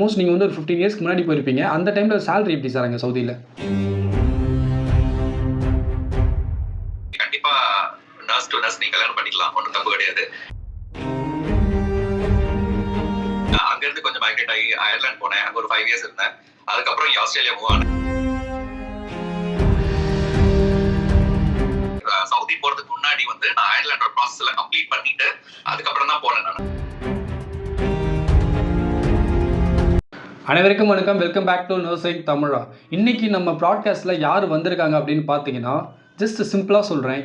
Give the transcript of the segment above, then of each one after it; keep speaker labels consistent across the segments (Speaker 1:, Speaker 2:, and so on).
Speaker 1: Most நீங்கள் வந்து ஒரு 15 இயர்ஸ்க்கு முன்னாடி போயிருப்பீங்க. அந்த டைமில் சேலரி எப்படி சார் அங்கே சவுதியில்?
Speaker 2: கண்டிப்பா நர்ஸ் டு நர்ஸ் நீங்க கல்யாணம் பண்ணிக்கலாம், ஒன்றும் தப்பு கிடையாது. அங்கிருந்து கொஞ்சம் மைக்ரேட் ஆகி அயர்லாந்து போனேன். அங்கே ஒரு 5 இயர்ஸ் இருந்தேன். அதுக்கப்புறம் இங்கே ஆஸ்திரேலியா மூவ் ஆனேன். சவுதி போறதுக்கு முன்னாடி வந்து நான் அயர்லாண்டோட ப்ராசஸ்ல கம்ப்ளீட் பண்ணிட்டு அதுக்கப்புறம் தான் போனேன் நான்.
Speaker 1: அனைவருக்கும் வணக்கம். வெல்கம் பேக் டு நர்சிங் தமிழா. இன்னைக்கு நம்ம ப்ராட்காஸ்ட்டில் யார் வந்திருக்காங்க அப்படின்னு பார்த்தீங்கன்னா, ஜஸ்ட் சிம்பிளாக சொல்கிறேன்,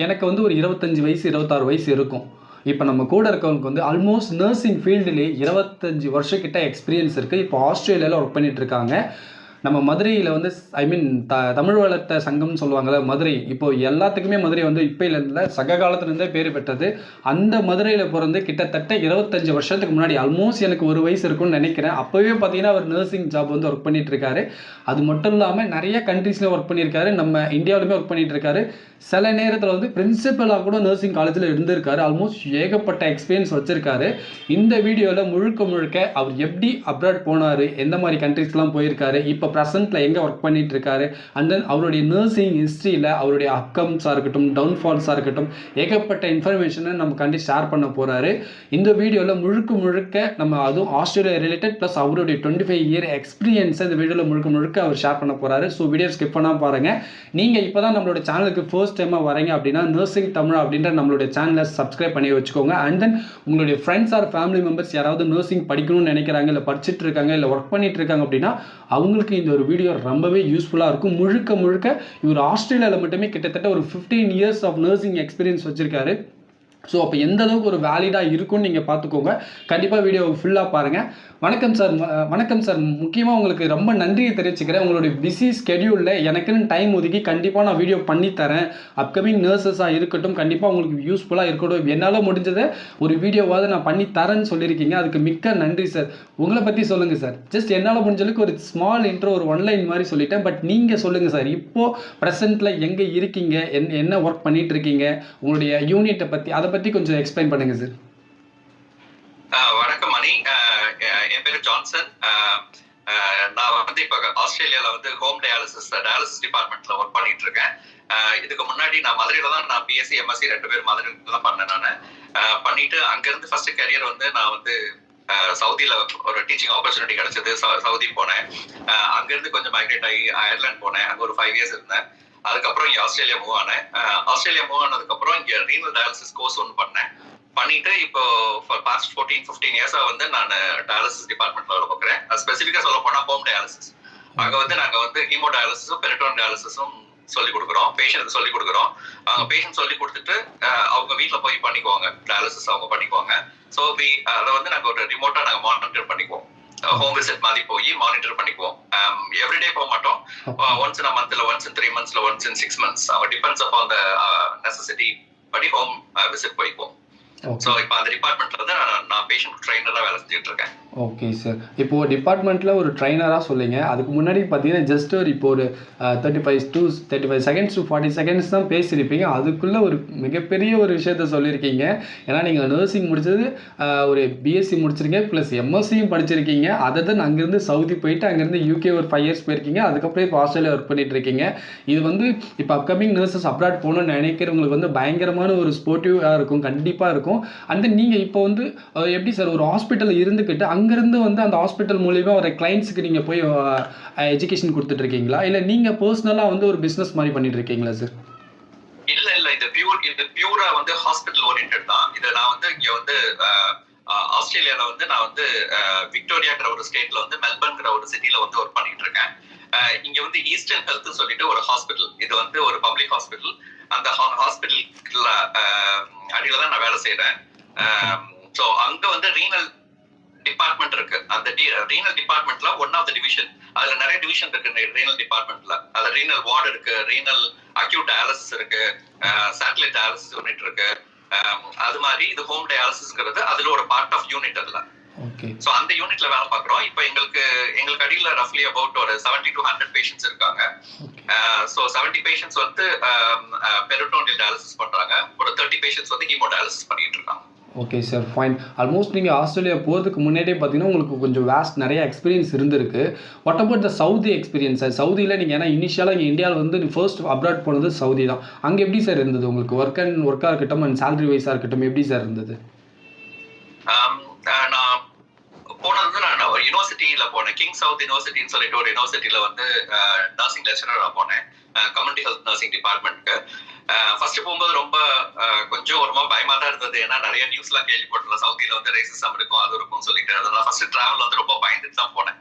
Speaker 1: எனக்கு வந்து ஒரு 25 வயசு 26 வயசு இருக்கும். இப்போ நம்ம கூட இருக்கவங்களுக்கு வந்து ஆல்மோஸ்ட் நர்சிங் ஃபீல்டுலேயே 25 வருஷம் கிட்ட எக்ஸ்பீரியன்ஸ் இருக்குது. இப்போ ஆஸ்திரேலியாவில் ஒர்க் பண்ணிகிட்டு இருக்காங்க. நம்ம மதுரையில் வந்து தமிழ் வளர்த்த சங்கம்னு சொல்லுவாங்கள்ல, மதுரை. இப்போது எல்லாத்துக்குமே மதுரை வந்து இப்போலேருந்து சங்க காலத்துலேருந்தே பேர் பெற்றது. அந்த மதுரையில் பிறந்து கிட்டத்தட்ட 25 வருஷத்துக்கு முன்னாடி, ஆல்மோஸ்ட் எனக்கு ஒரு வயசு இருக்கும்னு நினைக்கிறேன். அப்போவே பார்த்தீங்கன்னா அவர் நர்சிங் ஜாப் வந்து ஒர்க் பண்ணிகிட்டு இருக்காரு. அது மட்டும் இல்லாமல் நிறைய கண்ட்ரீஸில் ஒர்க் பண்ணியிருக்காரு. நம்ம இந்தியாவிலுமே ஒர்க் பண்ணிகிட்டு இருக்காரு. சில நேரத்தில் வந்து பிரின்சிபலாக கூட நர்சிங் காலேஜில் இருந்திருக்காரு. ஆல்மோஸ்ட் ஏகப்பட்ட எக்ஸ்பீரியன்ஸ் வச்சுருக்காரு. இந்த வீடியோவில் முழுக்க அவர் எப்படி அப்ராட் போனார், எந்த மாதிரி கண்ட்ரீஸ்லாம் போயிருக்காரு, இப்போ ப்ரெசென்ட்டில் எங்கே ஒர்க் பண்ணிட்டு இருக்காரு, அண்ட் தென் அவருடைய நர்சிங் ஹிஸ்ட்ரியில் அவருடைய அப்கம்ஸாக இருக்கட்டும், டவுன்ஃபால்ஸாக இருக்கட்டும், ஏகப்பட்ட இன்ஃபர்மேஷனை நம்ம ஷேர் பண்ண போகிறாரு. இந்த வீடியோவில் முழுக்க நம்ம அதுவும் ஆஸ்திரேலியா ரிலேட்டட் ப்ளஸ் அவருடைய 25 இயர் எக்ஸ்பீரியன்ஸை இந்த வீடியோவில் முழுக்க அவர் ஷேர் பண்ண போகிறாரு. ஸோ வீடியோ ஸ்கிப் பண்ணால் பாருங்கள். நீங்கள் இப்போ தான் நம்மளோட சேனலுக்கு ஃபர்ஸ்ட் டைமாக வரீங்க அப்படின்னா நர்சிங் தமிழ் அப்படின்ற நம்மளுடைய சேனலை சப்ஸ்கிரைப் பண்ணி வச்சுக்கோங்க. அண்ட் தென் உங்களுடைய ஃப்ரெண்ட்ஸ் ஆர் ஃபேமிலி மெம்பர்ஸ் யாராவது நர்சிங் படிக்கணும்னு நினைக்கிறாங்க, இல்லை படிச்சுட்டு இருக்காங்க, இல்லை ஒர்க் பண்ணிட்டு இருக்காங்க அப்படின்னா அவங்களுக்கு இந்த ஒரு வீடியோ ரொம்பவே யூஸ்ஃபுல்லாக இருக்கும். முழுக்க இவர் ஆஸ்திரேலியாவில் மட்டுமே கிட்டத்தட்ட ஒரு 15 இயர்ஸ் ஆஃப் நர்சிங் எக்ஸ்பீரியன்ஸ் வச்சுருக்காரு. ஸோ அப்போ எந்த அளவுக்கு ஒரு வேலிடாக இருக்கும்னு நீங்கள் பார்த்துக்கோங்க. கண்டிப்பாக வீடியோ ஃபுல்லாக பாருங்கள். வணக்கம் சார். முக்கியமாக உங்களுக்கு ரொம்ப நன்றியை தெரிவிச்சுக்கிறேன். உங்களுடைய பிஸி ஸ்கெடியூலில் எனக்குன்னு டைம் ஒதுக்கி கண்டிப்பாக நான் வீடியோ பண்ணித்தரேன். அப்கமிங் நர்சஸாக இருக்கட்டும், கண்டிப்பாக உங்களுக்கு யூஸ்ஃபுல்லாக இருக்கட்டும், என்னால் முடிஞ்சதை ஒரு வீடியோவாவது நான் பண்ணி தரேன்னு சொல்லியிருக்கீங்க. அதுக்கு மிக்க நன்றி சார். உங்களை பற்றி சொல்லுங்கள் சார். ஜஸ்ட் என்னால் முடிஞ்சளவுக்கு ஒரு ஸ்மால் இன்ட்ரோ, ஒரு ஒன்லைன் மாதிரி சொல்லிட்டேன். பட் நீங்கள் சொல்லுங்கள் சார், இப்போது ப்ரெசென்ட்டில் எங்கே இருக்கீங்க, என்ன ஒர்க் பண்ணிட்டு இருக்கீங்க, உங்களுடைய யூனிட்டை பற்றி, அதை பற்றி கொஞ்சம் எக்ஸ்பிளைன் பண்ணுங்க சார்.
Speaker 2: வணக்கம் மணி. என் பேரு ஜான்சன். நான் வந்து இப்போ ஆஸ்திரேலியாவில் வந்து ஹோம் டயாலிசிஸ் டிபார்ட்மெண்ட்ல ஒர்க் பண்ணிட்டு இருக்கேன். இதுக்கு முன்னாடி நான் மதுரையில தான் நான் பிஎஸ்சி எம்எஸ்சி 2 பேர் மதுரையில தான் பண்ணேன். நான் பண்ணிட்டு அங்கிருந்து ஃபர்ஸ்ட் கரியர் வந்து நான் வந்து சவுதியில ஒரு டீச்சிங் ஆப்பர்ச்சுனிட்டி கிடைச்சது. சவுதி போனேன். அங்கிருந்து கொஞ்சம் மைக்ரேட் ஆகி அயர்லாந்து போனேன். அங்கே ஒரு 5 இயர்ஸ் இருந்தேன். அதுக்கப்புறம் இங்கே ஆஸ்திரேலியா மூவ் ஆனேன். ஆஸ்திரேலியா மூவ் ஆனதுக்கப்புறம் இங்கே ரீனல் டயாலிசிஸ் கோர்ஸ் ஒன்று பண்ணேன். பண்ணிட்டு இப்போ ஃபார் பாஸ்ட் 14-15 இயர்ஸா வந்து நான் டயாலிசிஸ் டிபார்ட்மெண்ட்ல வேலை பார்க்குறேன். ஸ்பெசிஃபிக்காக சொல்ல போனால் ஹோம் டயாலிசிஸ். அங்கே வந்து நாங்கள் வந்து ஹீமோ டயாலிசிஸும் பெரிட்டோன் டயாலிசிஸும் சொல்லிக் கொடுக்குறோம். பேஷண்ட்டுக்கு சொல்லிக் கொடுக்குறோம். அவங்க பேஷண்ட் சொல்லி கொடுத்துட்டு அவங்க வீட்டில் போய் பண்ணிக்குவாங்க. டயாலிசிஸ் அவங்க பண்ணிக்குவாங்க. ஸோ அதை வந்து நாங்கள் ஒரு ரிமோட்டாக நாங்கள் மானிட்டர் பண்ணிக்குவோம். ஹோம் விசிட் மாதிரி போய் மானிட்டர் பண்ணிக்குவோம். எவ்ரிடே போக மாட்டோம். ஒன்ஸ் இன் மந்த்ல, ஒன்ஸ் இன் 3 monthsல, once in 6 months. Depends upon the necessity படி ஹோம் விசிட் போய்க்குவோம். ஸோ இப்போ அந்த டிபார்ட்மெண்ட்ல வந்து நான் பேஷண்ட் ட்ரைனராக வேலை செஞ்சுட்டு இருக்கேன்.
Speaker 1: Okay sir. இப்போது டிபார்ட்மெண்ட்டில் ஒரு ட்ரைனராக சொல்லிங்க. அதுக்கு முன்னாடி பார்த்தீங்கன்னா ஜஸ்ட் இப்போ ஒரு 35 செகண்ட்ஸ் டு 40 செகண்ட்ஸ் தான் பேசியிருப்பீங்க. அதுக்குள்ளே ஒரு மிகப்பெரிய ஒரு விஷயத்த சொல்லியிருக்கீங்க. ஏன்னா நீங்கள் நர்சிங் முடிச்சது ஒரு பிஎஸ்சி முடிச்சிருக்கீங்க, ப்ளஸ் எம்எஸ்சியும் படிச்சிருக்கீங்க. அதை தான் அங்கேருந்து சவுதி போயிட்டு அங்கேருந்து யூகே ஒரு 5 இயர்ஸ் போயிருக்கீங்க. அதுக்கப்புறம் இப்போ ஆஸ்திரேலியா ஒர்க் பண்ணிட்டு இருக்கீங்க. இது வந்து இப்போ அப்கமிங் நர்சஸ் அப்ராட் போகணும்னு நினைக்கிறவங்களுக்கு வந்து பயங்கரமான ஒரு ஸ்போர்ட்டிவாக இருக்கும், கண்டிப்பாக இருக்கும். அந்த நீங்கள் இப்போ வந்து எப்படி சார் ஒரு ஹாஸ்பிட்டலில் இருந்துக்கிட்டு அங்கேருந்து வந்து அந்த ஹாஸ்பிட்டல் மூலிமா ஒரு கிளைண்ட்ஸுக்கு நீங்கள் போய் எஜுகேஷன் கொடுத்துட்டு இருக்கீங்களா, இல்லை நீங்கள் பர்சனலாக வந்து ஒரு பிஸ்னஸ் மாதிரி பண்ணிட்டு இருக்கீங்களா சார்?
Speaker 2: இல்லை, இது பியூரா வந்து ஹாஸ்பிட்டல் ஓரியன்டட் தான். இதை நான் வந்து இங்கே வந்து ஆஸ்திரேலியாவில் வந்து நான் வந்து விக்டோரியாங்கிற ஒரு ஸ்டேட்ல வந்து மெல்பர்ன்கிற ஒரு சிட்டில வந்து ஒர்க் பண்ணிட்டு இருக்கேன். இங்க வந்து ஈஸ்டர்ன் ஹெல்த் சொல்லிட்டு ஒரு ஹாஸ்பிட்டல், இது வந்து ஒரு பப்ளிக் ஹாஸ்பிட்டல். அந்த ஹாஸ்பிட்டல் அடியில தான் நான் வேலை செய்யறேன். ஸோ அங்க வந்து ரீனல் டிபார்ட்மெண்ட் இருக்கு. அந்த ரீனல் டிபார்ட்மெண்ட்ல ஒன் ஆஃப் த டிவிஷன், அதுல நிறைய டிவிஷன் இருக்கு ரீனல் டிபார்ட்மெண்ட்ல. அதுல ரீனல் வார்டு இருக்கு, ரீனல் அக்யூட் டயாலிசிஸ் இருக்கு, சேட்டலைட் டயாலிசிஸ் யூனிட் இருக்கு. அது மாதிரி இது ஹோம் டயாலிசிஸ்ங்கிறது அதுல ஒரு பார்ட் ஆஃப் யூனிட். அதுல சோ அந்த யூனிட்ல வேலை பார்க்குறோம். இப்போ எங்களுக்கு அடியில ரஃப்லி அபவுட் ஒரு 70 to 100 பேஷண்ட்ஸ் இருக்காங்க. சோ 70 பேஷண்ட்ஸ் வந்து பெரிட்டோனியல் டயாலிசிஸ் பண்றாங்க. ஒரு 30 பேஷண்ட்ஸ் வந்து ஹீமோ டயாலிசிஸ் பண்ணிட்டு இருக்காங்க.
Speaker 1: Okay sir, fine. ஆல்மோஸ்ட் நீங்கள் ஆஸ்திரேலியா போகிறதுக்கு முன்னாடியே பார்த்தீங்கன்னா உங்களுக்கு கொஞ்சம் நிறைய எக்ஸ்பீரியன்ஸ் இருந்திருக்கு. What about the Saudi experience sir? சவுதியில் நீங்கள் ஏன்னா இனிஷியலாக இங்கே இந்தியாவில் வந்து ஃபர்ஸ்ட் அப்ராட் போனது சவுதி தான். அங்கே எப்படி சார் இருந்தது உங்களுக்கு? ஒர்க்காக இருக்கட்டும் அண்ட் சேலரி வைஸாக இருக்கட்டும் எப்படி சார் இருந்தது?
Speaker 2: நான் போனது வந்து நான் ஒரு யூனிவர்சிட்டியில போனேன். கிங் சவுத் யூனிவர்சிட்டின்னு சொல்லிட்டு ஒரு யூனிவர்சிட்டியில வந்து நர்சிங் லெக்சரரா போனேன். கம்யூனிட்டி ஹெல்த் நர்சிங் டிபார்ட்மெண்ட்க்கு. ஃபர்ஸ்ட் போகும்போது ரொம்ப கொஞ்சம் ஒரு மாதிரி பயமா தான் இருந்தது. ஏன்னா நிறைய நியூஸ்லாம் கேள்விப்பட்டோம், சவுதியில வந்து ரேசிசம் இருக்கும் அது இருக்கும்னு சொல்லிட்டு. அதனால ஃபர்ஸ்ட் டிராவல் வந்து ரொம்ப பயந்துட்டு தான் போனேன்,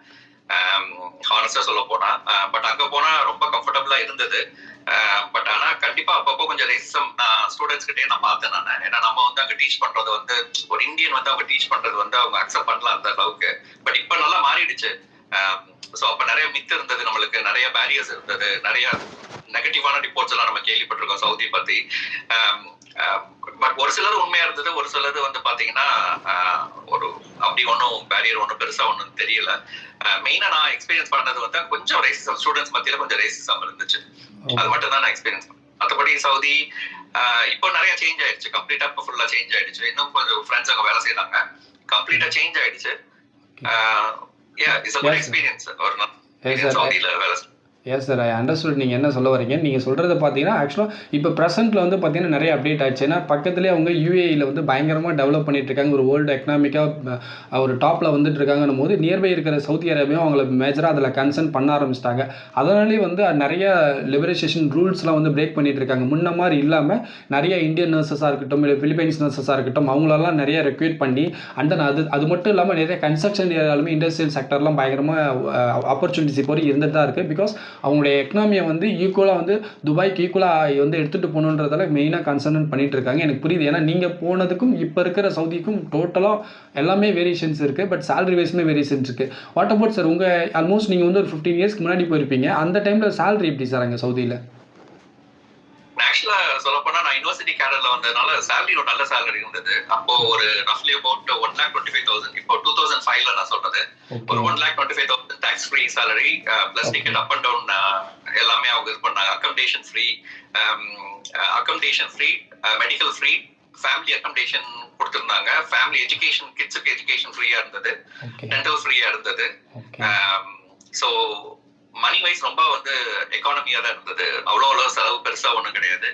Speaker 2: ஹானஸ்டா சொல்ல போனா. பட் அங்க போனா ரொம்ப கம்ஃபர்டபுளா இருந்தது. பட் ஆனா கண்டிப்பா அப்பப்போ கொஞ்சம் ரேசிசம் நான் ஸ்டூடெண்ட்ஸ் கிட்டே நான் பார்த்தேன் நான். ஏன்னா நம்ம வந்து அங்க டீச் பண்றது வந்து ஒரு இந்தியன் வந்து அவங்க டீச் பண்றது வந்து அவங்க அக்செப்ட் பண்ணலாம் அந்த அளவுக்கு. பட் இப்ப நல்லா மாறிடுச்சு. ஸோ அப்ப நிறைய மித்து இருந்தது, நம்மளுக்கு நிறைய பேரியர்ஸ் இருந்தது, நிறைய நெகட்டிவான ரிப்போர்ட்ஸ் எல்லாம் நம்ம கேள்விப்பட்டிருக்கோம் சவுதி பத்தி. பட் ஒரு சிலது உண்மையா இருந்தது, ஒரு சிலது வந்து பாத்தீங்கன்னா ஒரு அப்படி ஒன்றும் பேரியர் ஒன்றும் பெருசா ஒன்றும் தெரியல. மெயினா நான் எக்ஸ்பீரியன்ஸ் பண்ணது வந்து கொஞ்சம் ரேசிசம், ஸ்டூடெண்ட்ஸ் மத்தியில கொஞ்சம் ரேசிசம் இருந்துச்சு. அது மட்டும் தான் நான் எக்ஸ்பீரியன்ஸ் பண்ணேன். மற்றபடி சவுதி இப்போ நிறைய சேஞ்ச் ஆயிடுச்சு, கம்ப்ளீட்டா இப்போ ஃபுல்லா சேஞ்ச் ஆயிடுச்சு. இன்னும் கொஞ்சம் ஃப்ரெண்ட்ஸ் அங்க வேலை செய்யறாங்க, கம்ப்ளீட்டா சேஞ்ச் ஆயிடுச்சு. இட்ஸ் a good experience ஒரு நாள் சவுதியில வேலை.
Speaker 1: எஸ் சார், ஐ அண்டர்ஸ்டுட் நீங்கள் என்ன சொல்ல வரீங்க. நீங்கள் சொல்கிறத பார்த்தீங்கன்னா ஆக்சுவலாக இப்போ ப்ரெசென்ட்டில் வந்து பார்த்தீங்கன்னா நிறைய அப்டேட் ஆச்சு. ஏன்னா பக்கத்துலேயே அவங்க யூஏஇயில் வந்து பயங்கரமாக டெவலப் பண்ணிட்டு இருக்காங்க, ஒரு வேர்ல்டு எக்கனாமிக்காக ஒரு டாப்பில் வந்துட்டு இருக்காங்கன்னும் போது நியர்பை இருக்கிற சவுதி அரேபியாவும் அவங்கள மேஜராக அதில் கன்சர்ன் பண்ண ஆரம்பிச்சிட்டாங்க. அதனாலே வந்து நிறைய லிபரேஷன் ரூல்ஸ்லாம் வந்து பிரேக் பண்ணிட்டு இருக்காங்க. முன்ன மாதிரி இல்லாமல் நிறைய இந்தியன் நர்சஸாக இருக்கட்டும், இல்லை பிலிப்பைன்ஸ் நர்சஸாக இருக்கட்டும், அவங்களெல்லாம் நிறைய ரெக்ரூட் பண்ணி அண்ட் அது மட்டும் இல்லாமல் நிறைய கன்ஸ்ட்ரக்ஷன் ஏரியாலுமே இண்டஸ்ட்ரியல் செக்டர்லாம் பயங்கரமாக ஆப்பர்ச்சுனிட்டிஸ் இப்போ இருந்துட்டு தான் இருக்குது. பிகாஸ் அவங்களுடைய எக்கனாமியை வந்து ஈக்குவலாக வந்து துபாய்க்கு ஈக்குவலாக வந்து எடுத்துகிட்டு போகணுன்றதால மெயினாக கன்சர்ன் பண்ணிட்டு இருக்காங்க. எனக்கு புரியுது, ஏன்னா நீங்கள் போனதுக்கும் இப்போ இருக்கிற சவுதிக்கும் டோட்டலாக எல்லாமே வேரியேஷன்ஸ் இருக்குது. பட் சேலரி வைஸ்மே வேரியேஷன்ஸ் இருக்குது. வாட் அபவுட் சார் உங்கள் ஆல்மோஸ்ட் நீங்கள் வந்து ஒரு 15 இயர்ஸ்க்கு முன்னாடி போயிருப்பீங்க, அந்த டைமில் சேலரி எப்படி சார் அங்கே சவுதியில்?
Speaker 2: ஆக்சுவலா சொல்ல போனா நான் யூனிவர்சிட்டி கேடர்ல வந்ததுனால சேலரி ஒரு நல்ல சேலரி இருந்தது. அப்போ ஒரு ரஃப்லி அபவுட் 1,25,000. இப்போ 2005ல நான் சொல்றது ஒரு 1,25,000 tax free salary plus ticket up and down எல்லாமே அவங்க இது பண்ணாங்க. Accommodation free, medical free, family accommodation கொடுத்திருந்தாங்க. ஃபேமிலி எஜுகேஷன், கிட்ஸுக்கு எஜுகேஷன் ஃப்ரீயா இருந்தது, டென்டல் ஃப்ரீயா இருந்தது. ஸோ மணி வைஸ் ரொம்ப வந்து எக்கானமியா தான் இருந்தது. அவ்வளோ செலவு பெருசா ஒண்ணும் கிடையாது.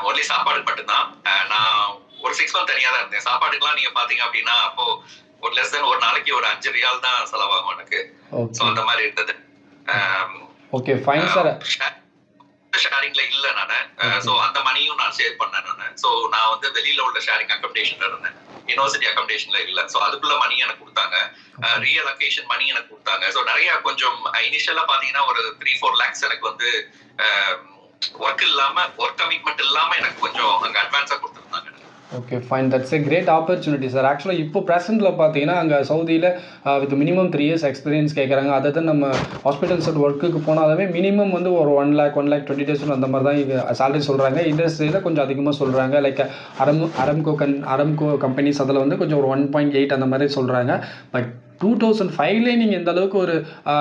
Speaker 2: ஒன்லி சாப்பாடு மட்டும்தான். நான் ஒரு 6 மந்த் தனியா தான் இருந்தேன். சாப்பாடுக்கெல்லாம் நீங்க பாத்தீங்க அப்படின்னா அப்போ ஒரு லெஸ் தென் ஒரு நாளைக்கு ஒரு 5 ரியால் தான் செலவாகும் எனக்கு. ஸோ அந்த மாதிரி இருந்தது.
Speaker 1: Okay fine sir.
Speaker 2: ஷேரிங்ல இல்ல நானு. சோ அந்த மணியும் நான் சேவ் பண்ணேன் நானு. சோ நான் வந்து வெளியில உள்ள ஷேரிங் அக்கமடேஷன்ல இருந்தேன், யுனிவர்சிட்டி அக்கமடேஷன்ல இல்ல. சோ அதுக்குள்ள மணி எனக்கு கொடுத்தாங்க, ரீஅலோகேஷன் மணி எனக்கு கொடுத்தாங்க. சோ நிறைய கொஞ்சம் இனிஷியலா பாத்தீங்கன்னா ஒரு 3-4 lakhs எனக்கு வந்து ஒர்க் இல்லாம, ஒர்க் கமிட்மெண்ட் இல்லாம எனக்கு கொஞ்சம் அங்க அட்வான்ஸா கொடுத்துருந்தாங்க.
Speaker 1: Okay fine, that's a great opportunity sir. ஆக்சுவலாக இப்போ ப்ரெசென்ட்டில் பார்த்தீங்கன்னா அங்கே சவுதியில் வித் மினிமம் 3 years எக்ஸ்பீரியன்ஸ் கேட்குறாங்க. அதை நம்ம ஹாஸ்பிட்டல்ஸ் ஒர்க்குக்கு போனாலுமே மினிமம் வந்து ஒரு 1 lakh 1,20,000 days அந்த மாதிரி தான் இங்கே சேலரி சொல்கிறாங்க. இண்டஸ்ட்ரியில் கொஞ்சம் அதிகமாக சொல்கிறாங்க. லைக் அரம்கோ கம்பெனிஸ் அதில் வந்து கொஞ்சம் ஒரு 1.8 அந்த மாதிரி சொல்கிறாங்க. பட் 2005லேயே நீங்கள் இந்த அளவுக்கு ஒரு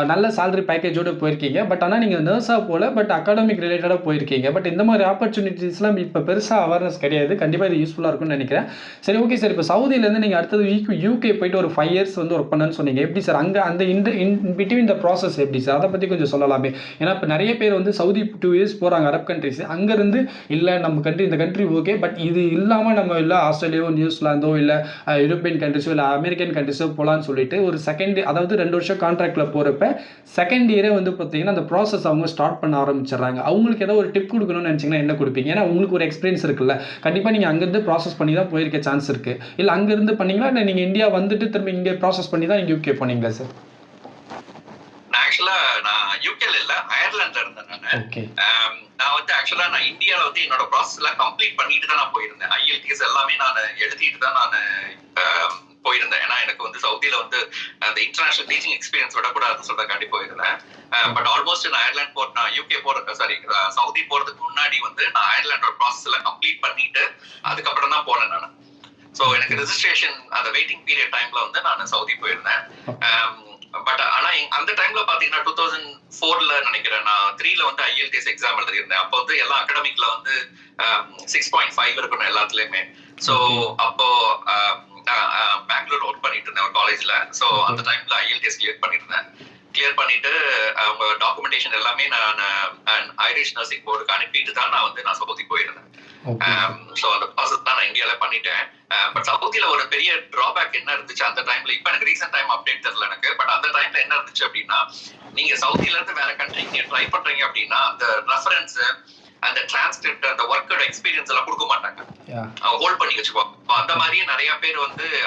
Speaker 1: நல்ல சேலரி பேக்கேஜோடு போயிருக்கீங்க. பட் ஆனால் நீங்கள் நர்ஸாக போகல, பட் அகாடமிக் ரிலேட்டடாக போயிருக்கீங்க. பட் இந்த மாதிரி ஆப்பர்ச்சுனிட்டிஸ்லாம் இப்போ பெருசாக அவேர்னஸ் கிடையாது. கண்டிப்பாக இது யூஸ்ஃபுல்லாக இருக்கும்னு நினைக்கிறேன். சரி, ஓகே சார். இப்போ சவுதியிலேருந்து நீங்கள் அடுத்தது யூகே போயிட்டு ஒரு 5 years வந்து ஒர்க் பண்ணேன்னு சொன்னீங்க. எப்படி சார் அங்கே அந்த இன் பிட்வீன் த ப்ராசஸ் எப்படி சார், அதை பற்றி கொஞ்சம் சொல்லலாமே? ஏன்னா இப்போ நிறைய பேர் வந்து சவுதி 2 years போகிறாங்க அரப் கண்ட்ரிஸ். அங்கேருந்து இல்லை நம்ம கண்ட்ரி இந்த கண்ட்ரி ஓகே, பட் இது இல்லாமல் நம்ம இல்லை ஆஸ்திரேலியாவோ நியூசிலாந்தோ இல்லை யூரோப்பியன் கண்ட்ரிஸோ இல்லை அமெரிக்கன் கண்ட்ரிஸோ போகலான்னு சொல்லிட்டு ஒரு செகண்ட், அதாவது 2 வருஷம் கான்ட்ராக்டில் போகிறப்ப செகண்ட் இயரே வந்து பார்த்தீங்கன்னா அந்த ப்ராசஸ் அவங்க ஸ்டார்ட் பண்ண ஆரம்பிச்சிடுறாங்க. அவங்களுக்கு ஏதோ ஒரு டிப் கொடுக்கணும்னு நினச்சிங்கன்னா என்ன கொடுப்பீங்க? ஏன்னா உங்களுக்கு ஒரு எக்ஸ்பீரியன்ஸ் இருக்குல்ல, கண்டிப்பாக நீங்கள் அங்கேருந்து ப்ராசஸ் பண்ணி தான் போயிருக்க சான்ஸ் இருக்குது. இல்லை அங்கேருந்து பண்ணீங்களா, இல்லை நீங்கள் இந்தியா வந்துட்டு திரும்ப இங்கே ப்ராசஸ் பண்ணி தான் நீங்கள் யூகே போனீங்களா சார்?
Speaker 2: ஆக்சுவலா நான் யூகேல இல்ல, அயர்லாந்துல இருந்தேன் நான்.
Speaker 1: ஓகே.
Speaker 2: நான் வந்து ஆக்சுவலா நான் இந்தியால வந்து என்னோட ப்ராசஸ் எல்லாம் கம்ப்ளீட் பண்ணிட்டு தான் நான் போயிருந்தேன். IELTS எல்லாமே நான் எழுதிட்டு தான் நான் போயிருந்தேன். ஏன்னா எனக்கு வந்து சவுதியில வந்து அந்த இன்டர்நேஷனல் டீச்சிங் எக்ஸ்பீரியன்ஸ் விடக்கூடாதுன்னு சொல்றதுக்காண்டி போயிருந்தேன். பட் ஆல்மோஸ்ட் நான் அயர்லாந்து நான் யூகே சவுதி போறதுக்கு முன்னாடி வந்து நான் அயர்லாண்டோட ப்ராசஸ் எல்லாம் கம்ப்ளீட் பண்ணிட்டு அதுக்கப்புறம் தான் போனேன் நான். ஸோ எனக்கு ரெஜிஸ்ட்ரேஷன் அந்த வெயிட்டிங் பீரியட் டைம்ல வந்து நான் சவுதி போயிருந்தேன். பட் ஆனா அந்த டைம்ல பாத்தீங்கன்னா 2004ல நினைக்கிறேன், நான் 3ல வந்து IELTS எக்ஸாம் எழுதிருந்தேன். அப்போ வந்து எல்லா அகாடமிக்ல வந்து 6.5 இருக்கணும் எல்லாத்துலயுமே. ஸோ அப்போ பெங்களூர் ஒர்க் பண்ணிட்டு இருந்தேன் ஒரு காலேஜ்ல. ஸோ அந்த டைம்ல IELTS கிளியர் பண்ணிட்டு அவங்க டாக்குமெண்டேஷன் எல்லாமே நான் ஐரிஷ் நர்சிங் போர்டுக்கு அனுப்பிட்டு தான் நான் சவுதி போயிருந்தேன். ஸோ அந்த ப்ராசஸ் தான் நான் இந்தியாவில பண்ணிட்டேன். பட் சவுதியில ஒரு பெரிய டிராபேக் என்ன இருந்துச்சு அந்த டைம்ல, இப்ப எனக்கு ரீசெண்ட் டைம் அப்டேட் தெரியல எனக்கு, பட் அந்த டைம்ல என்ன இருந்துச்சு அப்படின்னா, நீங்க சவுதியில இருந்து வேற கண்ட்ரிக்கு நீங்க ட்ரை பண்றீங்க அப்படின்னா அந்த ரெஃபரன்ஸ், அந்த டிரான்ஸ்கிரிப்ட், அந்த ஒர்க்கோட எக்ஸ்பீரியன்ஸ் எல்லாம் கொடுக்க மாட்டாங்க, ஹோல்ட் பண்ணி வச்சுக்குவாங்க. அந்த மாதிரியே நிறைய பேர்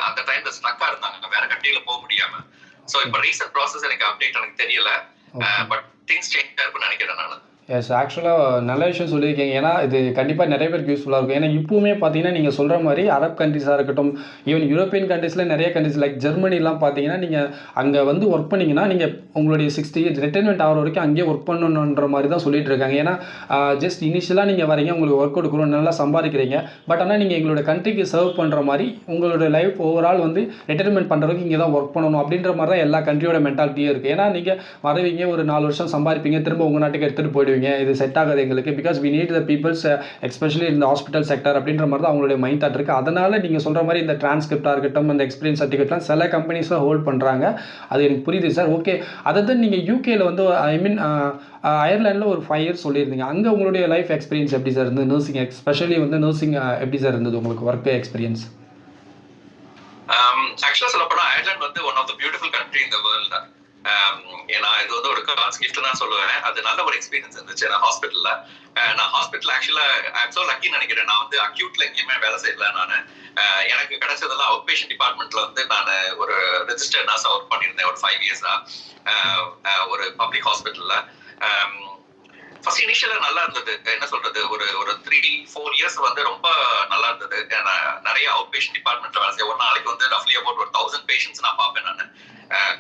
Speaker 2: அந்த டைம்ல ஸ்ட்ரக்கா இருந்தாங்க, வேற கண்ட்ரில போக முடியாம. சோ இப்ப ரீசன்ட் ப்ராசஸ் எனக்கு அப்டேட் எனக்கு தெரியல, பட் திங்ஸ் சேஞ்ச் ஆயிருக்கும்னு நினைக்கிறேன் நான்.
Speaker 1: எஸ், ஆக்சுவலாக நல்ல விஷயம் சொல்லியிருக்கீங்க. ஏன்னா இது கண்டிப்பாக நிறைய பேருக்கு யூஸ்ஃபுல்லாக இருக்கும். ஏன்னா இப்போவுமே பார்த்தீங்கன்னா நீங்கள் சொல்கிற மாதிரி அரப் கண்ட்ரிஸாக இருக்கட்டும், ஈவன் யூரோப்பியன் கண்ட்ரீஸில் நிறைய கண்ட்ரிஸ் லைக் ஜெர்மனிலாம் பார்த்தீங்கன்னா நீங்கள் அங்கே ஒர்க் பண்ணிங்கன்னா நீங்கள் உங்களுடைய 60 இயர்ஸ் ரிட்டைர்மெண்ட் ஆகிற வரைக்கும் அங்கேயே ஒர்க் பண்ணணுன்ற மாதிரி தான் சொல்லிட்டு இருக்காங்க. ஏன்னா ஜஸ்ட் இனிஷியலாக நீங்கள் வரீங்க, உங்களுக்கு ஒர்க் கொடுக்குறோம், நல்லா சம்பாதிக்கிறீங்க, பட் ஆனால் நீங்கள் எங்களோட கண்ட்ரிக்கு சர்வ் பண்ணுற மாதிரி உங்களோட லைஃப் ஓவரால் ரிட்டைர்மெண்ட் பண்ணுற வரைக்கும் இங்கே தான் ஒர்க் பண்ணணும் அப்படின்ற மாதிரி தான் எல்லா கண்ட்ரியோட மென்டாலிட்டியே இருக்குது. ஏன்னா நீங்கள் வருவீங்க, ஒரு 4 வருஷம் சம்பாதிப்பீங்க, திரும்ப உங்கள் நாட்டுக்கு எடுத்துகிட்டு போயிடுவீங்க, இது செட் ஆகாது எங்களுக்கு, because we need the people's especially இந்த ஹாஸ்பிட்டல் செக்டர் அப்படின்ற மாதிரி தான் அவங்களுடைய மைண்ட் தாட் இருக்குது. அதனால் நீங்கள் சொல்கிற மாதிரி இந்த டிரான்ஸ்கிரிப்டாக இருக்கட்டும், அந்த எக்ஸ்பீரியன்ஸ் சர்டிஃபிகேட்லாம் சில கம்பெனிஸில் ஹோல்ட் பண்ணுறாங்க. அது எனக்கு புரியுது சார். ஓகே, அதை தான் நீங்கள் யூகேல ஐ மீன் அயர்லாண்டில் ஒரு 5 இயர்ஸ் சொல்லியிருந்தீங்க. அங்கே உங்களுடைய லைஃப் எக்ஸ்பீரியன்ஸ் எப்படி சார் இருந்தது? நர்சிங் எஸ்பெஷலி நர்சிங் எப்படி சார் இருந்தது உங்களுக்கு ஒர்க் எக்ஸ்பீரியன்ஸ்?
Speaker 2: ஆக்சுவலாக சொல்லப்போனால் Ireland one of the beautiful country in the world. ஏன்னா இது ஒரு காட்ஸ் கிஃப்ட் தான் சொல்லுவேன். அது நல்ல ஒரு எக்ஸ்பீரியன்ஸ் இருந்துச்சு. நான் ஹாஸ்பிட்டல் ஆக்சுவலா ஐம் சோ லக்கி நினைக்கிறேன். நான் அக்யூட்ல எங்கேயுமே வேலை செய்யல. எனக்கு கிடைச்சதெல்லாம் அவுட் பேஷண்ட் டிபார்ட்மெண்ட்ல நான் ஒரு ரெஜிஸ்டர்ட் நர்ஸா ஒர்க் பண்ணியிருந்தேன் ஒரு 5 இயர்ஸா ஒரு பப்ளிக் ஹாஸ்பிட்டல்ல. ஃபர்ஸ்ட் இனிஷியலா நல்லா இருந்தது. என்ன சொல்றது, ஒரு 3-4 இயர்ஸ் ரொம்ப நல்லா இருந்தது. நிறைய அவுட் பேஷண்ட் டிபார்ட்மெண்ட்ல வேலை செய்ய ஒரு நாளைக்கு ரஃப்லி அபவுட் ஒரு 1000 பேஷண்ட்ஸ் நான் பார்ப்பேன். நான்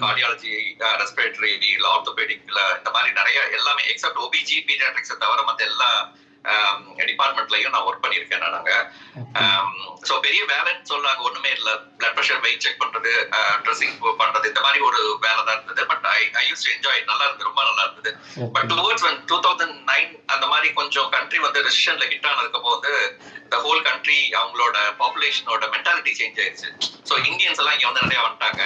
Speaker 2: கார்டியாலஜி, ரெஸ்பிரேட்டரி, ஆர்த்தோபெடிக்ல இந்த மாதிரி நிறைய எல்லாமே எக்ஸப்ட் OBG பீடியாட்ரிக்ஸ் தவிர மற்ற எல்லா டிபார்ட்மெண்ட்லயும் நான் ஒர்க் பண்ணியிருக்கேன். நாங்க ஸோ பெரிய வேலைன்னு சொல்லாங்க ஒண்ணுமே இல்லை. பிளட் ப்ரெஷர், வெயிட் செக் பண்றது, ட்ரெஸ்ஸிங் பண்றது, இந்த மாதிரி ஒரு வேலை தான் இருந்தது. But I use to enjoy. நல்லா இருந்தது, ரொம்ப நல்லா இருந்தது. பட் டுவர்ட்ஸ் 2009 அந்த மாதிரி கொஞ்சம் கண்ட்ரி ரெசிஷன்ல ஹிட் ஆனதுக்கு the whole country அவங்களோட பாப்புலேஷனோட மென்டாலிட்டி சேஞ்ச் ஆயிடுச்சு. ஸோ இந்தியன்ஸ் எல்லாம் இங்க நிறைய வந்துட்டாங்க,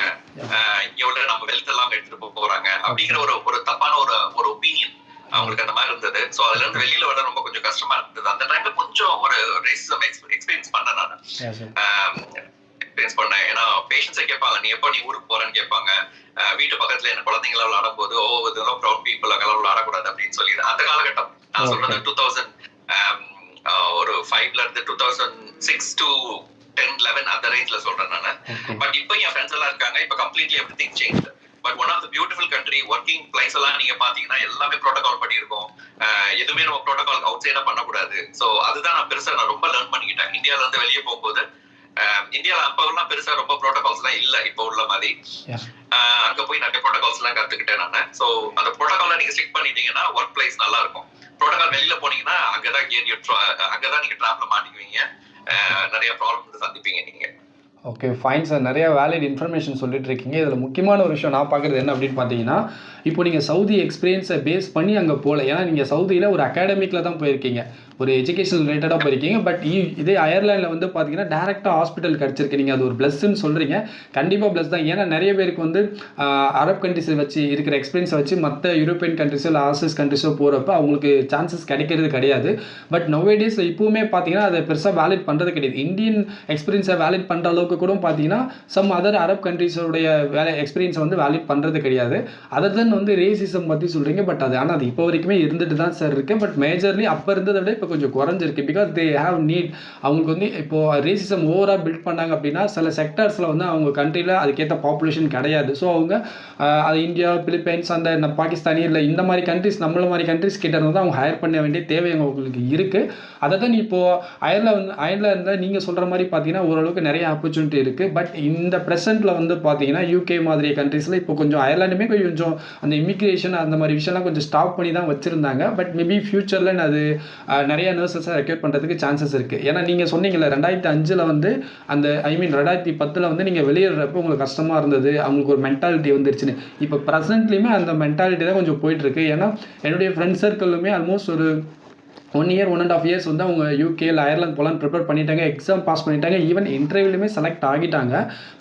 Speaker 2: இங்க நம்ம வெல்த் எல்லாம் எடுத்துட்டு போறாங்க அப்படிங்கிற ஒரு தப்பான ஒரு ஒப்பீனியன் அவங்களுக்கு அந்த மாதிரி இருந்தது. ஸோ அதுல இருந்து வெளியில வர ரொம்ப கொஞ்சம் கஷ்டமா இருந்தது. அந்த டைம்ல கொஞ்சம் ஒரு ரேசிசம் எக்ஸ்பீரியன்ஸ் பண்ணேன் நான். எக்ஸ்பீரியன்ஸ் பண்ணேன். ஏன்னா பேஷண்ட்ஸை கேட்பாங்க, நீ எப்போ ஊருக்கு போறேன்னு கேட்பாங்க. வீட்டு பக்கத்துல என் குழந்தைங்கள விளையாடும் போது இதெல்லாம் ப்ரௌட் பீப்புள் அங்கெல்லாம் விளையாடக்கூடாது அப்படின்னு சொல்லி அந்த காலகட்டம் நான் சொல்றது 2000 ஒரு 5ல இருந்து 2006 to 10-11 அந்த ரேஞ்ச்ல சொல்றேன் நான். பட் இப்போ என் ஃப்ரெண்ட்ஸ் எல்லாம் இருக்காங்க. இப்போ completely everything change. But one of the beautiful country. Working place எல்லாம் நீங்க பாத்தீங்கன்னா எல்லாமே ப்ரோட்டோகால் பண்ணியிருக்கோம். எதுவுமே நம்ம ப்ரோட்டோகால் அவுட் சைடா பண்ணக்கூடாது. ஸோ அதுதான் நான் ரொம்ப லேர்ன் பண்ணிக்கிட்டேன். இந்தியால இருந்து வெளியே போகும்போது இந்தியால அப்பெல்லாம் பெருசா ரொம்ப ப்ரோட்டோகால்ஸ் எல்லாம் இல்ல இப்போ உள்ள மாதிரி. அங்க போய் நிறைய ப்ரோட்டோகால்ஸ் எல்லாம் கத்துக்கிட்டேன் நான். ஸோ அந்த ப்ரோட்டோகால நீங்க ஸ்டிக் பண்ணிட்டீங்கன்னா ஒர்க் பிளேஸ் நல்லா இருக்கும். ப்ரோட்டோகால் வெளியில போனீங்கன்னா அங்கதான் நீங்க ட்ராப்ல மாட்டிக்குவீங்க, நிறைய ப்ராப்ளம் சந்திப்பீங்க நீங்க.
Speaker 1: Okay, fine sir. நிறைய வேலிட் இன்ஃபர்மேஷன் சொல்லிட்டு இருக்கீங்க. இதில் முக்கியமான ஒரு விஷயம் நான் பார்க்குறது என்ன அப்படின்னு பார்த்தீங்கன்னா, இப்போ நீங்கள் சவுதி எக்ஸ்பீரியன்ஸை பேஸ் பண்ணி அங்கே போகல. ஏன்னா நீங்கள் சவுதியில் ஒரு அகாடமிக்கில் தான் போயிருக்கீங்க, ஒரு எஜுகேஷன் ரிலேட்டடாக போயிருக்கீங்க. பட் இதே அயர்லாண்டில் பார்த்தீங்கன்னா டேரெக்டாக ஹாஸ்பிட்டல் கிடச்சிருக்கு. நீங்கள் அது ஒரு ப்ளஸ்ன்னு சொல்கிறீங்க. கண்டிப்பாக ப்ளஸ் தான். ஏன்னா நிறைய பேருக்கு அரப் கண்ட்ரிஸை வச்சு இருக்கிற எக்ஸ்பீரியன்ஸை வச்சு மற்ற யூரோப்பியன் கண்ட்ரிஸோ இல்லை ஆசியஸ் கண்ட்ரிஸோ போகிறப்ப அவங்களுக்கு சான்சஸ் கிடைக்கிறது கிடையாது. பட் நவ்வேடேஸ் இப்போவுமே பார்த்தீங்கன்னா அதை பெருசாக வேலிட் பண்ணுறது கிடையாது. இந்தியன் எக்ஸ்பீரியன்ஸை வேலிட் பண்ணுற அளவுக்கு கூட பார்த்தீங்கன்னா சம் அதர் அரப் கண்ட்ரிஸோடைய எக்ஸ்பீரியன்ஸை வேலிட் பண்ணுறது கிடையாது. அதர் தென் ரேசிசம் பற்றி சொல்கிறீங்க. பட் ஆனால் அது இப்போ வரைக்குமே இருந்துட்டு தான் சார் இருக்குது. பட் மேஜர்லி அப்போ இருந்ததை விட இப்போ கொஞ்சம் குறைஞ்சிருக்கு. Because they have need. அவங்களுக்கு இப்போது ரேசிசம் ஓவராக பில்ட் பண்ணாங்க அப்படின்னா சில செக்டர்ஸில் அவங்க கண்ட்ரியில் அதுக்கேற்ற பாப்புலேஷன் கிடையாது. ஸோ அவங்க அது இந்தியா, பிலிப்பைன்ஸ், அந்த பாகிஸ்தானி இல்லை இந்த மாதிரி கண்ட்ரிஸ், நம்மள மாதிரி கண்ட்ரிஸ் கிட்ட இருந்து அவங்க ஹையர் பண்ண வேண்டிய தேவை அவங்களுக்கு இருக்குது. அதை தான் இப்போது அயர்லாண்டில் நீங்கள் சொல்கிற மாதிரி பார்த்தீங்கன்னா ஓரளவுக்கு நிறைய ஆப்பர்ச்சுனிட்டி இருக்குது. பட் இந்த ப்ரெசென்ட்டில் பார்த்தீங்கன்னா யூகே மாதிரி கண்ட்ரீஸில் இப்போ கொஞ்சம் அயர்லாண்டுமே கொஞ்சம் அந்த இமிக்ரேஷன் அந்த மாதிரி விஷயம்லாம் கொஞ்சம் ஸ்டாப் பண்ணி தான் வச்சுருந்தாங்க. பட் மேபி ஃபியூச்சரில் அது நிறைய நர்சஸை ரெக்ரூட் பண்ணுறதுக்கு சான்சஸ் இருக்குது. ஏன்னா நீங்கள் சொன்னீங்கல்ல 2005 அந்த 2010 நீங்கள் வெளியேறப்போ உங்களுக்கு கஷ்டமாக இருந்தது, அவங்களுக்கு ஒரு மென்டாலிட்டி வந்துருச்சுன்னு. இப்போ ப்ரெசென்ட்லேயுமே அந்த மென்டாலிட்டி தான் கொஞ்சம் போயிட்டுருக்கு. ஏன்னா என்னுடைய ஃப்ரெண்ட் சர்க்கிளுமே ஆல்மோஸ்ட் ஒரு 1 இயர் 1.5 இயர்ஸ் வந்து அவங்க யூகே இல்லை அயர்லாந்து போகலான்னு ப்ரிப்பேர் பண்ணிட்டாங்க, எக்ஸாம் பாஸ் பண்ணிட்டாங்க, ஈவன் இன்டர்வியூலையுமே செலக்ட் ஆகிட்டாங்க.